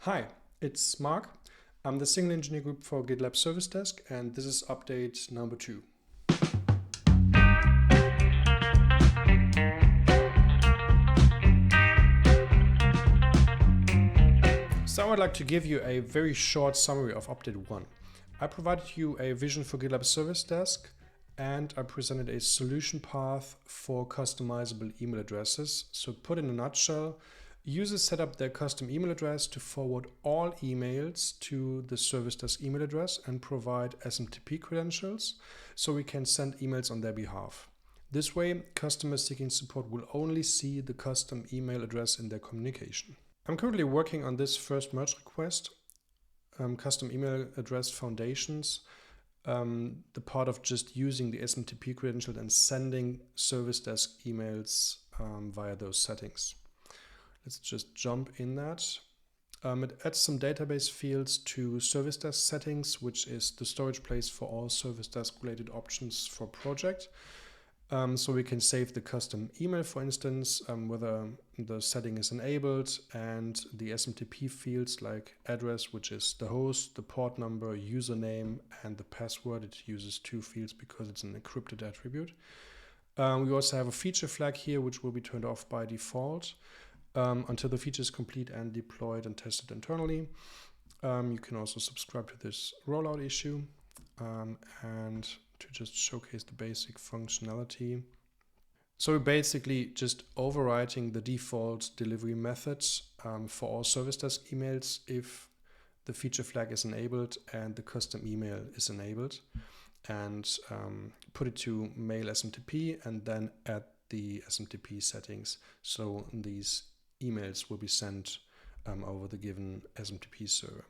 Hi, it's Mark. I'm the single engineer group for GitLab Service Desk, and this is update number 2. So I would like to give you a very short summary of update 1. I provided you a vision for GitLab Service Desk, and I presented a solution path for customizable email addresses. So put in a nutshell, users set up their custom email address to forward all emails to the Service Desk email address and provide SMTP credentials so we can send emails on their behalf. This way, customers seeking support will only see the custom email address in their communication. I'm currently working on this first merge request, custom email address foundations, the part of just using the SMTP credential and sending Service Desk emails via those settings. Let's just jump in that. It adds some database fields to Service Desk settings, which is the storage place for all Service Desk related options for project. So we can save the custom email, for instance, whether the setting is enabled, and the SMTP fields like address, which is the host, the port number, username, and the password. It uses 2 fields because it's an encrypted attribute. We also have a feature flag here, which will be turned off by default until the feature is complete and deployed and tested internally. You can also subscribe to this rollout issue and to just showcase the basic functionality. So we're basically just overwriting the default delivery methods for all Service Desk emails if the feature flag is enabled and the custom email is enabled, and put it to mail SMTP and then add the SMTP settings. So these emails will be sent over the given SMTP server.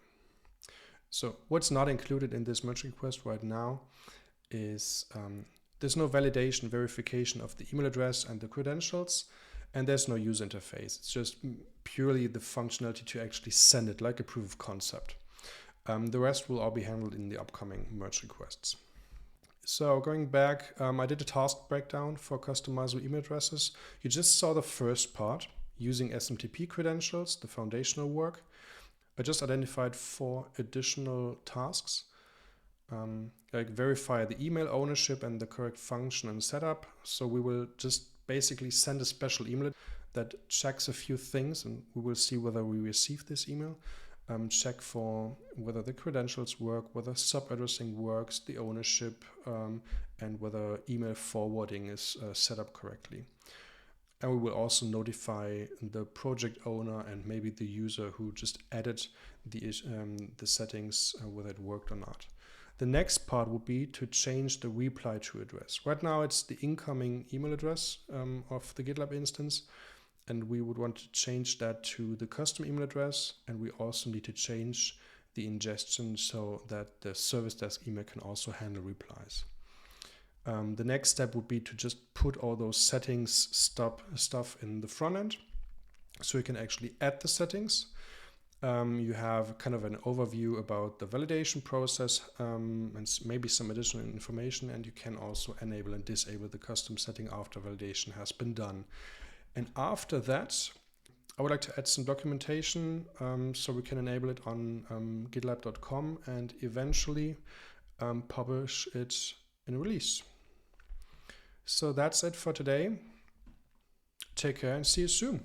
So what's not included in this merge request right now is there's no validation, verification of the email address and the credentials, and there's no user interface. It's just purely the functionality to actually send it, like a proof of concept. The rest will all be handled in the upcoming merge requests. So going back, I did a task breakdown for customizable email addresses. You just saw the first part, using SMTP credentials, the foundational work. I just identified 4 additional tasks, like verify the email ownership and the correct function and setup. So we will just basically send a special email that checks a few things, and we will see whether we receive this email. Check for whether the credentials work, whether sub-addressing works, the ownership, and whether email forwarding is set up correctly. And we will also notify the project owner and maybe the user who just added the settings, whether it worked or not. The next part would be to change the reply to address. Right now it's the incoming email address of the GitLab instance, and we would want to change that to the custom email address, and we also need to change the ingestion so that the Service Desk email can also handle replies. The next step would be to just put all those settings stuff in the front end so you can actually add the settings. You have kind of an overview about the validation process and maybe some additional information, and you can also enable and disable the custom setting after validation has been done. And after that, I would like to add some documentation so we can enable it on gitlab.com and eventually publish it in a release. So that's it for today. Take care and see you soon.